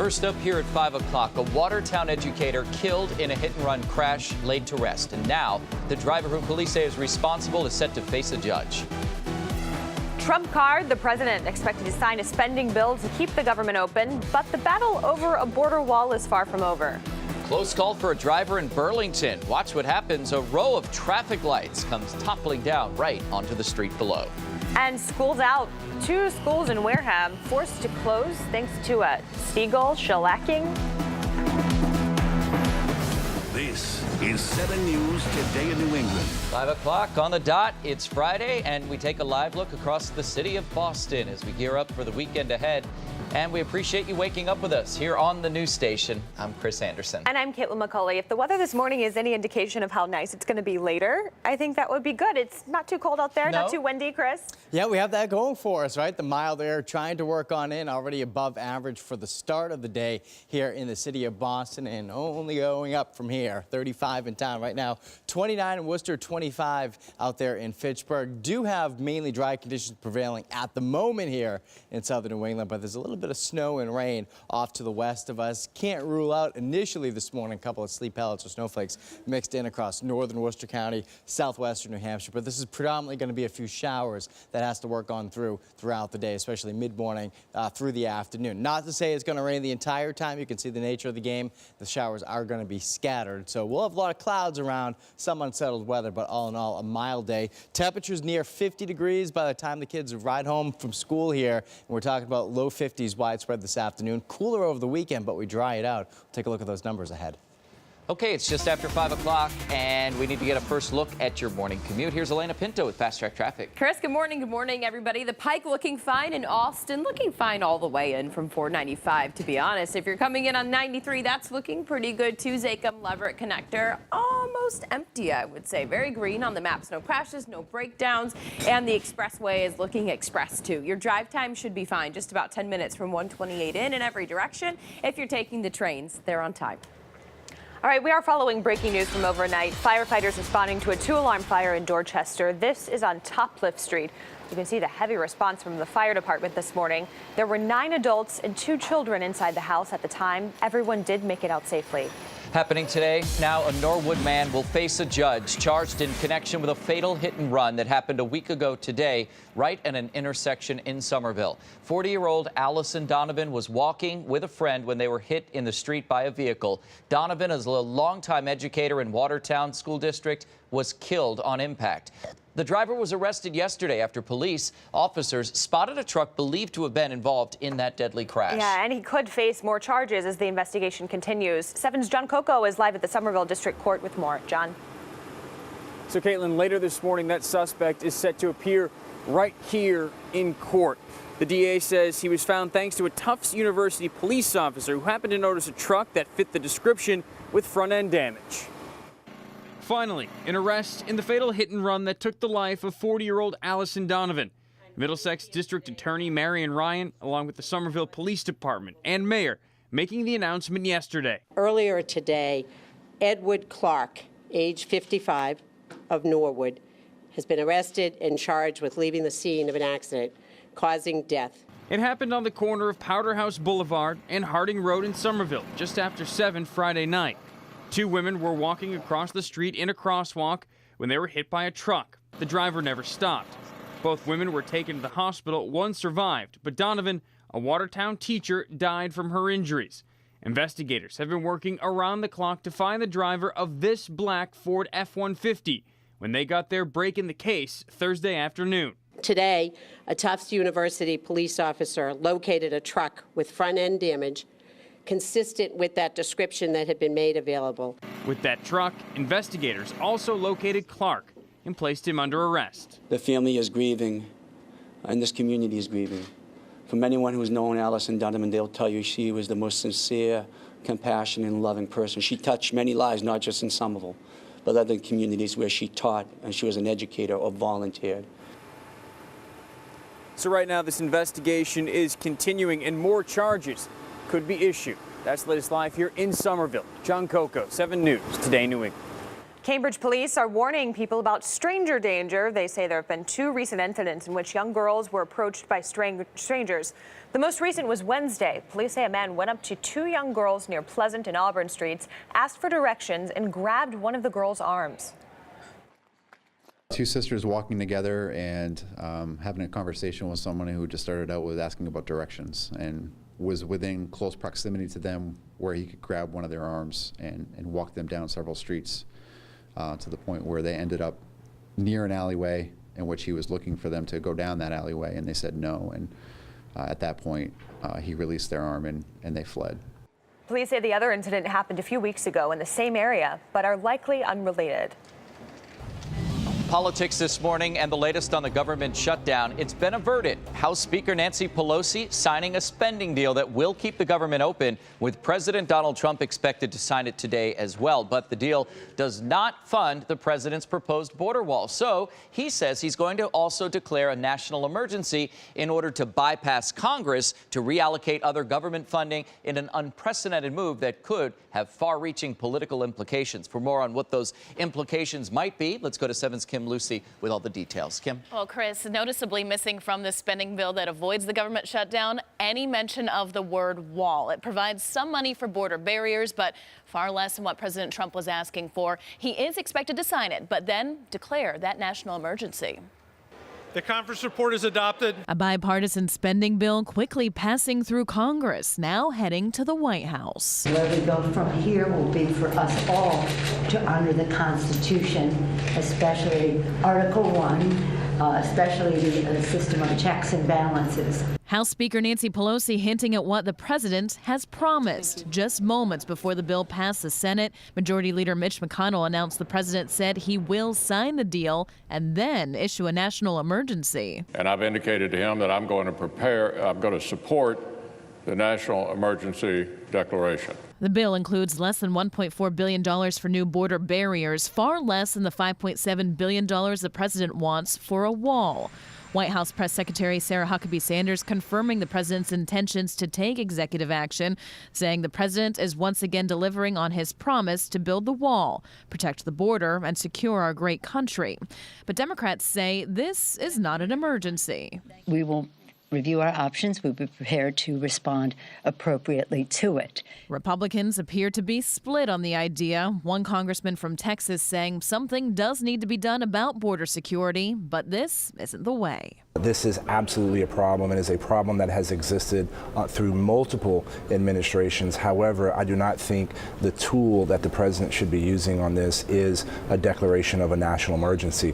First up here at 5 o'clock, a Watertown educator killed in a hit-and-run crash, laid to rest. And now, the driver who police say is responsible is set to face a judge. Trump card, the president expected to sign a spending bill to keep the government open, but the battle over a border wall is far from over. Close call for a driver in Burlington. Watch what happens. A row of traffic lights comes toppling down right onto the street below. And school's out. 2 schools in Wareham forced to close thanks to a seagull shellacking. This is 7 News Today in New England. 5 o'clock on the dot. It's Friday, and we take a live look across the city of Boston as we gear up for the weekend ahead. And we appreciate you waking up with us here on the news station. I'm Chris Anderson. And I'm Caitlin McCauley. If the weather this morning is any indication of how nice it's going to be later, I think that would be good. It's not too cold out there, not too windy, Chris. Yeah, we have that going for us, right? The mild air trying to work on in, already above average for the start of the day here in the city of Boston, and only going up from here. 35 in town right now, 29 in Worcester, 25 out there in Fitchburg. Do have mainly dry conditions prevailing at the moment here in southern New England, but there's a little bit of snow and rain off to the west of us. Can't rule out initially this morning a couple of sleet pellets or snowflakes mixed in across northern Worcester County, southwestern New Hampshire, but this is predominantly going to be a few showers that has to work on throughout the day, especially mid-morning through the afternoon. Not to say it's going to rain the entire time. You can see the nature of the game. The showers are going to be scattered, so we'll have a lot of clouds around, some unsettled weather, but all in all, a mild day. Temperatures near 50 degrees by the time the kids ride home from school here, and we're talking about low 50s widespread this afternoon. Cooler over the weekend, but we dry it out. We'll take a look at those numbers ahead. Okay, it's just after 5 o'clock, and we need to get a first look at your morning commute. Here's Elena Pinto with Fast Track Traffic. Chris, good morning, everybody. The Pike looking fine, and Austin looking fine all the way in from 495, to be honest. If you're coming in on 93, that's looking pretty good, too. Zachem Leverett connector, almost empty, I would say. Very green on the maps. No crashes, no breakdowns, and the expressway is looking express, too. Your drive time should be fine, just about 10 minutes from 128 in every direction. If you're taking the trains, they're on time. All right, we are following breaking news from overnight. Firefighters responding to a 2-alarm fire in Dorchester. This is on Toplift Street. You can see the heavy response from the fire department this morning. There were 9 adults and 2 children inside the house at the time. Everyone did make it out safely. Happening today, now a Norwood man will face a judge charged in connection with a fatal hit and run that happened a week ago today, right at an intersection in Somerville. 40-year-old Allison Donovan was walking with a friend when they were hit in the street by a vehicle. Donovan, as a longtime educator in Watertown School District, was killed on impact. The driver was arrested yesterday after police officers spotted a truck believed to have been involved in that deadly crash. Yeah, and he could face more charges as the investigation continues. 7's John Coco is live at the Somerville District Court with more. John. So, Caitlin, later this morning, that suspect is set to appear right here in court. The DA says he was found thanks to a Tufts University police officer who happened to notice a truck that fit the description with front-end damage. Finally, an arrest in the fatal hit-and-run that took the life of 40-year-old Allison Donovan. Middlesex District Attorney Marion Ryan, along with the Somerville Police Department and Mayor, making the announcement yesterday. Earlier today, Edward Clark, age 55, of Norwood, has been arrested and charged with leaving the scene of an accident causing death. It happened on the corner of Powder House Boulevard and Harding Road in Somerville just after 7 Friday night. 2 women were walking across the street in a crosswalk when they were hit by a truck. The driver never stopped. Both women were taken to the hospital. One survived, but Donovan, a Watertown teacher, died from her injuries. Investigators have been working around the clock to find the driver of this black Ford F-150 when they got their break in the case Thursday afternoon. Today, a Tufts University police officer located a truck with front-end damage consistent with that description that had been made available. With that truck, investigators also located Clark and placed him under arrest. The family is grieving, and this community is grieving. From anyone who's known Allison Donovan, they'll tell you she was the most sincere, compassionate, and loving person. She touched many lives, not just in Somerville, but other communities where she taught and she was an educator or volunteered. So right now, this investigation is continuing, and more charges could be issued. That's the latest live here in Somerville. John Coco, 7 News, Today New England. Cambridge police are warning people about stranger danger. They say there have been 2 recent incidents in which young girls were approached by strangers. The most recent was Wednesday. Police say a man went up to 2 young girls near Pleasant and Auburn Streets, asked for directions, and grabbed one of the girls' arms. 2 sisters walking together and having a conversation with someone who just started out with asking about directions and was within close proximity to them where he could grab one of their arms and walk them down several streets to the point where they ended up near an alleyway in which he was looking for them to go down that alleyway, and they said no. And at that point, he released their arm and they fled. Police say the other incident happened a few weeks ago in the same area, but are likely unrelated. Politics this morning and the latest on the government shutdown. It's been averted. House Speaker Nancy Pelosi signing a spending deal that will keep the government open, with President Donald Trump expected to sign it today as well. But the deal does not fund the president's proposed border wall. So he says he's going to also declare a national emergency in order to bypass Congress to reallocate other government funding in an unprecedented move that could have far-reaching political implications. For more on what those implications might be, let's go to 7's Kim Lucy with all the details. Kim? Well, Chris, noticeably missing from this spending bill that avoids the government shutdown, any mention of the word wall. It provides some money for border barriers, but far less than what President Trump was asking for. He is expected to sign it, but then declare that national emergency. The conference report is adopted. A bipartisan spending bill quickly passing through Congress, now heading to the White House. Where we go from here will be for us all to honor the Constitution, especially Article 1, especially the system of checks and balances. House Speaker Nancy Pelosi hinting at what the president has promised. Just moments before the bill passed the Senate, Majority Leader Mitch McConnell announced the president said he will sign the deal and then issue a national emergency. And I've indicated to him that I'm going to support the national emergency declaration. The bill includes less than $1.4 billion for new border barriers, far less than the $5.7 billion the president wants for a wall. White House Press Secretary Sarah Huckabee Sanders confirming the president's intentions to take executive action, saying the president is once again delivering on his promise to build the wall, protect the border, and secure our great country. But Democrats say this is not an emergency. We will review our options. We'll be prepared to respond appropriately to it. Republicans appear to be split on the idea. One congressman from Texas saying something does need to be done about border security, but this isn't the way. This is absolutely a problem, and is a problem that has existed through multiple administrations. However, I do not think the tool that the president should be using on this is a declaration of a national emergency.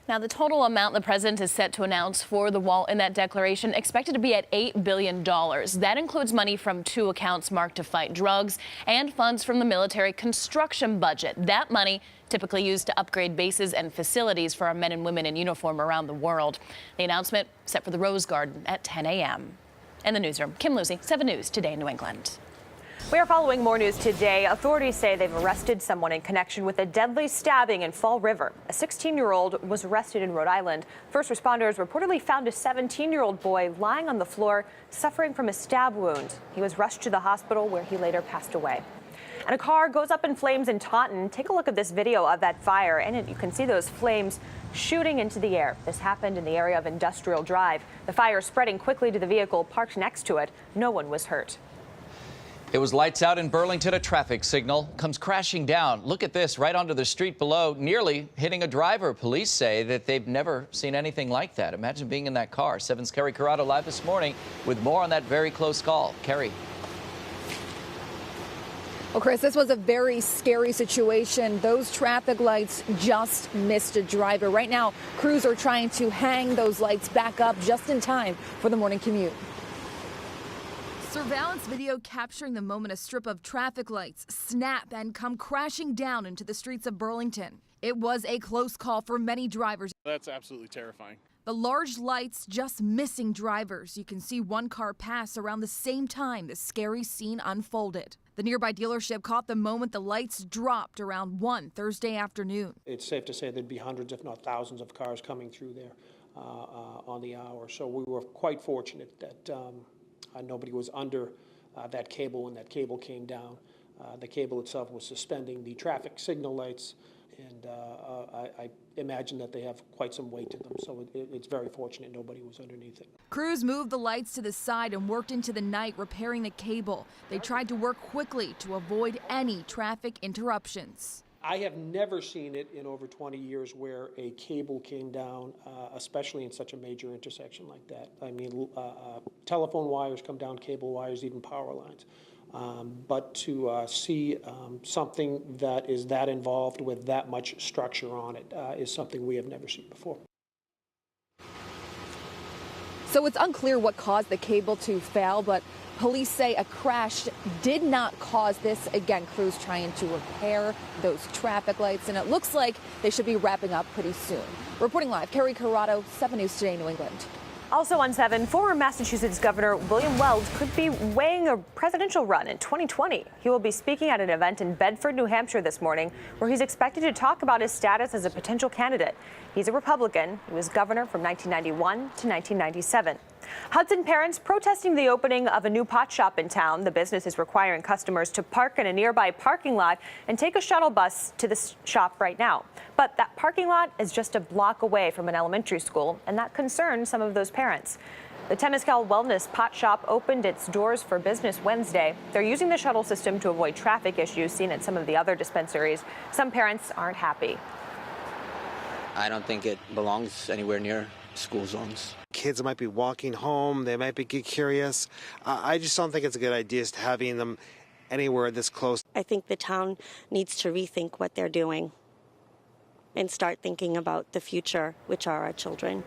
Now, the total amount the president is set to announce for the wall in that declaration expected to be at $8 billion. That includes money from 2 accounts marked to fight drugs and funds from the military construction budget. That money typically used to upgrade bases and facilities for our men and women in uniform around the world. The announcement set for the Rose Garden at 10 a.m. In the newsroom, Kim Lucy, 7 News Today in New England. We are following more news today. Authorities say they've arrested someone in connection with a deadly stabbing in Fall River. A 16-year-old was arrested in Rhode Island. First responders reportedly found a 17-year-old boy lying on the floor, suffering from a stab wound. He was rushed to the hospital where he later passed away. And a car goes up in flames in Taunton. Take a look at this video of that fire, and you can see those flames shooting into the air. This happened in the area of Industrial Drive. The fire spreading quickly to the vehicle parked next to it. No one was hurt. It was lights out in Burlington. A traffic signal comes crashing down. Look at this, right onto the street below, nearly hitting a driver. Police say that they've never seen anything like that. Imagine being in that car. 7's Kerry Corrado live this morning with more on that very close call. Kerry. Well, Chris, this was a very scary situation. Those traffic lights just missed a driver. Right now, crews are trying to hang those lights back up just in time for the morning commute. Surveillance video capturing the moment a strip of traffic lights snap and come crashing down into the streets of Burlington. It was a close call for many drivers. That's absolutely terrifying. The large lights just missing drivers. You can see one car pass around the same time the scary scene unfolded. The nearby dealership caught the moment the lights dropped around 1 Thursday afternoon. It's safe to say there'd be hundreds, if not thousands, of cars coming through there on the hour. So we were quite fortunate that nobody was under that cable when that cable came down. The cable itself was suspending the traffic signal lights, and I imagine that they have quite some weight to them, so it's very fortunate nobody was underneath it. Crews moved the lights to the side and worked into the night repairing the cable. They tried to work quickly to avoid any traffic interruptions. I have never seen it in over 20 years where a cable came down, especially in such a major intersection like that. I mean, telephone wires come down, cable wires, even power lines. But to see something that is that involved with that much structure on it is something we have never seen before. So it's unclear what caused the cable to fail, but police say a crash did not cause this. Again, crews trying to repair those traffic lights, and it looks like they should be wrapping up pretty soon. Reporting live, Carrie Corrado, 7 News Today, New England. Also on 7, former Massachusetts Governor William Weld could be weighing a presidential run in 2020. He will be speaking at an event in Bedford, New Hampshire this morning, where he's expected to talk about his status as a potential candidate. He's a Republican. He was governor from 1991 to 1997. Hudson parents protesting the opening of a new pot shop in town. The business is requiring customers to park in a nearby parking lot and take a shuttle bus to the shop right now. But that parking lot is just a block away from an elementary school, and that concerns some of those parents. The Temescal Wellness Pot Shop opened its doors for business Wednesday. They're using the shuttle system to avoid traffic issues seen at some of the other dispensaries. Some parents aren't happy. I don't think it belongs anywhere near school zones. Kids might be walking home, they might be curious. I just don't think it's a good idea just having them anywhere this close. I think the town needs to rethink what they're doing and start thinking about the future, which are our children.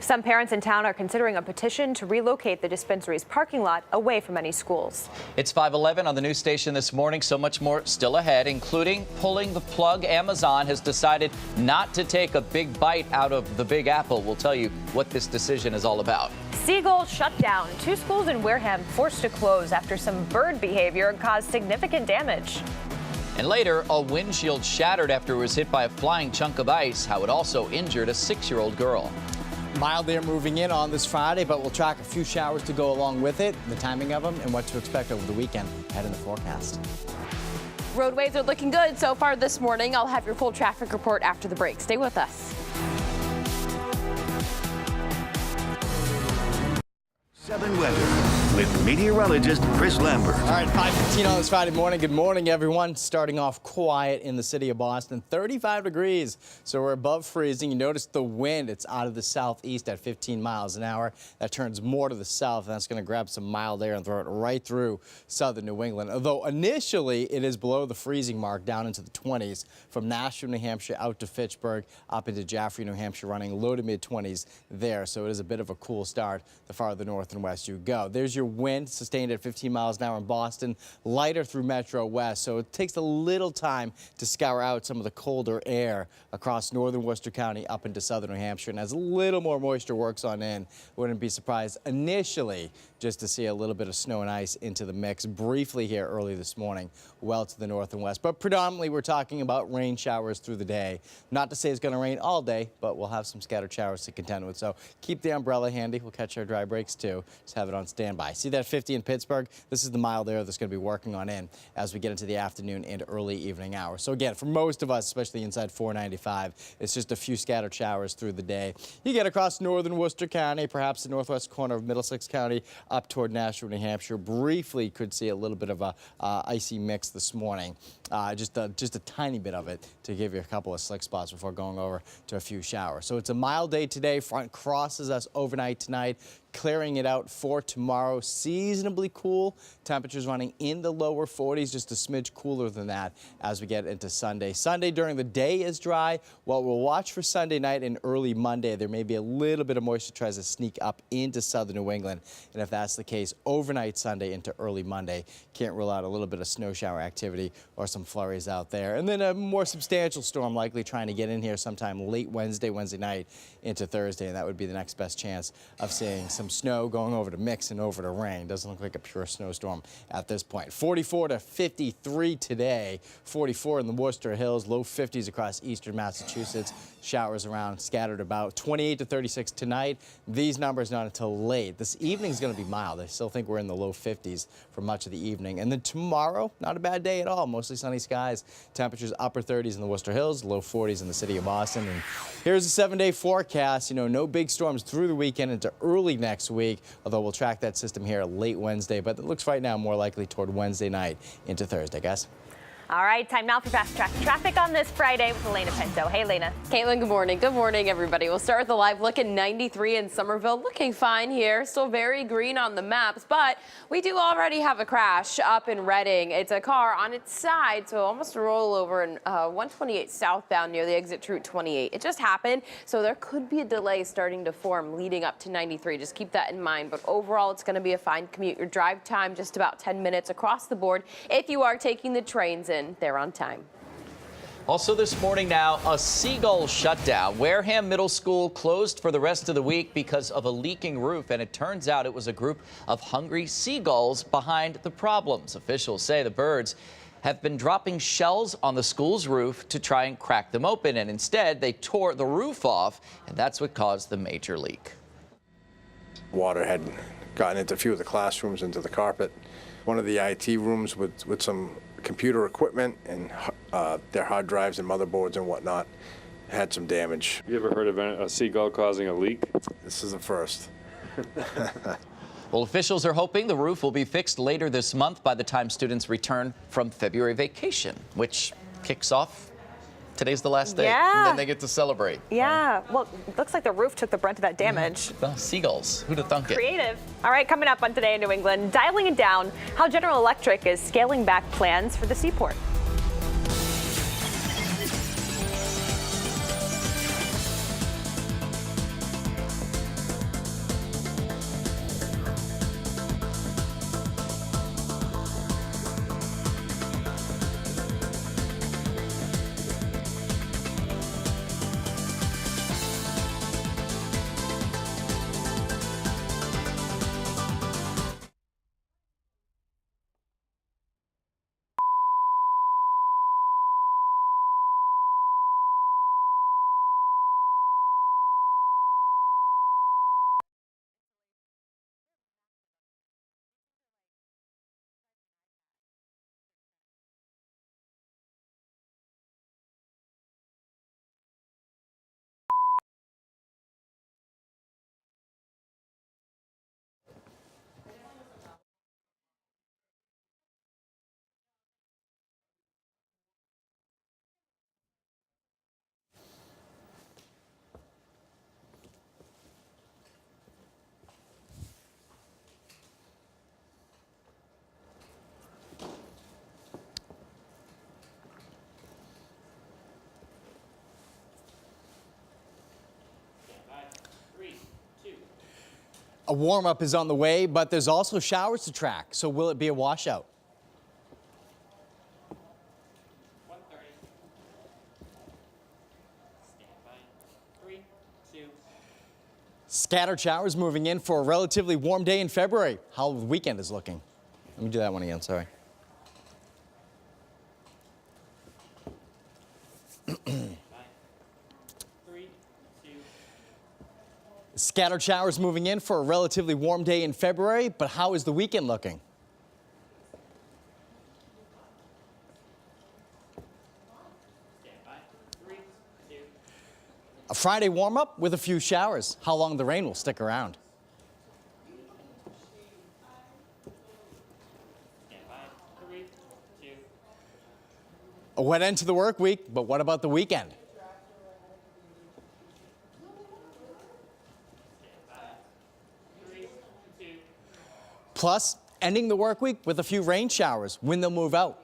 Some parents in town are considering a petition to relocate the dispensary's parking lot away from any schools. It's 5:11 on the news station this morning. So much more still ahead, including pulling the plug. Amazon has decided not to take a big bite out of the Big Apple. We'll tell you what this decision is all about. Seagull shut down. 2 schools in Wareham forced to close after some bird behavior caused significant damage. And later, a windshield shattered after it was hit by a flying chunk of ice. How it also injured a 6-year-old girl. Mild air moving in on this Friday, but we'll track a few showers to go along with it, the timing of them, and what to expect over the weekend. Ahead in the forecast. Roadways are looking good so far this morning. I'll have your full traffic report after the break. Stay with us. 7 weather with meteorologist Chris Lambert. All right, 5:15 on this Friday morning. Good morning, everyone. Starting off quiet in the city of Boston, 35 degrees, so we're above freezing. You notice the wind, it's out of the southeast at 15 miles an hour. That turns more to the south, and that's going to grab some mild air and throw it right through southern New England. Although initially it is below the freezing mark, down into the 20s from Nashua, New Hampshire, out to Fitchburg, up into Jaffrey, New Hampshire, running low to mid 20s there. So it is a bit of a cool start the farther north and west you go. There's your wind, sustained at 15 miles an hour in Boston, lighter through Metro West, so it takes a little time to scour out some of the colder air across northern Worcester County up into southern New Hampshire. And as a little more moisture works on in, wouldn't be surprised initially just to see a little bit of snow and ice into the mix briefly here early this morning, well to the north and west. But predominantly we're talking about rain showers through the day. Not to say it's going to rain all day, but we'll have some scattered showers to contend with. So keep the umbrella handy. We'll catch our dry breaks too. Just have it on standby. See that 50 in Pittsburgh? This is the mild air that's going to be working on in as we get into the afternoon and early evening hours. So again, for most of us, especially inside 495, it's just a few scattered showers through the day. You get across northern Worcester County, perhaps the northwest corner of Middlesex County, up toward Nashua, New Hampshire. Briefly could see a little bit of a icy mix this morning. Just a tiny bit of it to give you a couple of slick spots before going over to a few showers. So it's a mild day today. Front crosses us overnight tonight, clearing it out for tomorrow. Seasonably cool. Temperatures running in the lower 40s, just a smidge cooler than that as we get into Sunday. Sunday during the day is dry. Well, we'll watch for Sunday night and early Monday. There may be a little bit of moisture tries to sneak up into southern New England. And if that's the case, overnight Sunday into early Monday, can't rule out a little bit of snow shower activity or some flurries out there. And then a more substantial storm likely trying to get in here sometime late Wednesday night into Thursday. And that would be the next best chance of seeing some some snow going over to mix and over to rain. Doesn't look like a pure snowstorm at this point. 44 to 53 today. 44 in the Worcester Hills. Low 50s across eastern Massachusetts. Showers around scattered about. 28 to 36 tonight. These numbers not until late. This evening is going to be mild. I still think we're in the low 50s for much of the evening. And then tomorrow, not a bad day at all. Mostly sunny skies. Temperatures upper 30s in the Worcester Hills, low 40s in the city of Boston. And here's a 7-day forecast. You know, no big storms through the weekend into early next week, although we'll track that system here late Wednesday. But it looks right now more likely toward Wednesday night into Thursday, guys. All right, time now for Fast Track Traffic on this Friday with Elena Pinto. Hey, Elena. Caitlin, good morning. Good morning, everybody. We'll start with the live look at 93 in Somerville. Looking fine here. Still very green on the maps, but we do already have a crash up in Reading. It's a car on its side, so almost a rollover in 128 southbound near the exit to Route 28. It just happened, so there could be a delay starting to form leading up to 93. Just keep that in mind, but overall, it's going to be a fine commute. Your drive time just about 10 minutes across the board if you are taking the trains in. They're on time. Also this morning now, a seagull shutdown. Wareham Middle School closed for the rest of the week because of a leaking roof, and it turns out it was a group of hungry seagulls behind the problems. Officials say the birds have been dropping shells on the school's roof to try and crack them open, and instead they tore the roof off, and that's what caused the major leak. Water had gotten into a few of the classrooms, into the carpet. One of the IT rooms with some computer equipment and their hard drives and motherboards and whatnot had some damage. You ever heard of a seagull causing a leak? This is the first. Well, officials are hoping the roof will be fixed later this month by the time students return from February vacation, which kicks off. Today's the last day. Yeah. And then they get to celebrate. Yeah. Well, it looks like the roof took the brunt of that damage. Well, seagulls. Who'd have thunk it? Creative. All right, coming up on Today in New England, dialing it down, how General Electric is scaling back plans for the seaport. A warm-up is on the way, but there's also showers to track. So will it be a washout? Scattered showers moving in for a relatively warm day in February. How the weekend is looking. Let me do that one again, sorry. Scattered showers moving in for a relatively warm day in February, but how is the weekend looking? A Friday warm-up with a few showers. How long the rain will stick around? A wet end to the work week, but what about the weekend? Plus, ending the work week with a few rain showers when they'll move out.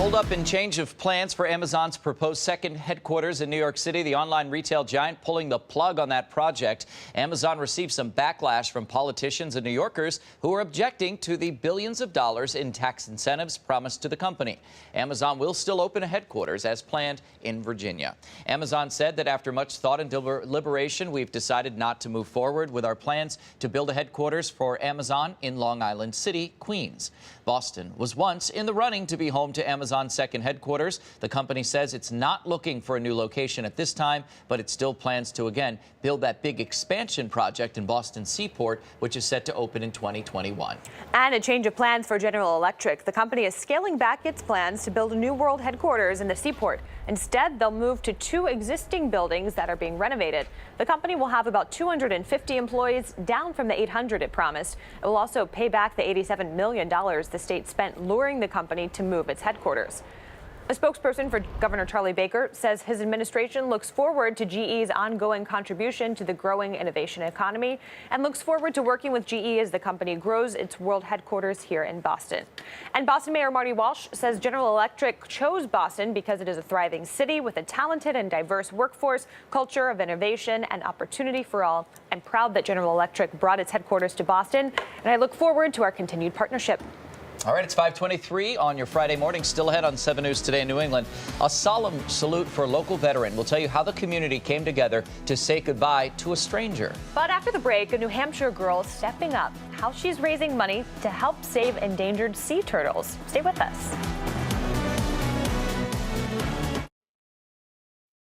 hold up and change of plans for Amazon's proposed second headquarters in New York City. The online retail giant pulling the plug on that project. Amazon received some backlash from politicians and New Yorkers who are objecting to the billions of dollars in tax incentives promised to the company. Amazon will still open a headquarters as planned in Virginia. Amazon said that after much thought and deliberation, we've decided not to move forward with our plans to build a headquarters for Amazon in Long Island City, Queens. Boston was once in the running to be home to Amazon's second headquarters. The company says it's not looking for a new location at this time, but it still plans to, again, build that big expansion project in Boston Seaport, which is set to open in 2021. And a change of plans for General Electric. The company is scaling back its plans to build a new world headquarters in the Seaport. Instead, they'll move to 2 existing buildings that are being renovated. The company will have about 250 employees, down from the 800 it promised. It will also pay back the $87 million the state spent luring the company to move its headquarters. A spokesperson for Governor Charlie Baker says his administration looks forward to GE's ongoing contribution to the growing innovation economy and looks forward to working with GE as the company grows its world headquarters here in Boston. And Boston Mayor Marty Walsh says General Electric chose Boston because it is a thriving city with a talented and diverse workforce, culture of innovation, and opportunity for all. I'm proud that General Electric brought its headquarters to Boston, and I look forward to our continued partnership. All right, it's 5:23 on your Friday morning. Still ahead on 7 News Today in New England. A solemn salute for a local veteran. We'll tell you how the community came together to say goodbye to a stranger. But after the break, a New Hampshire girl stepping up, how she's raising money to help save endangered sea turtles. Stay with us.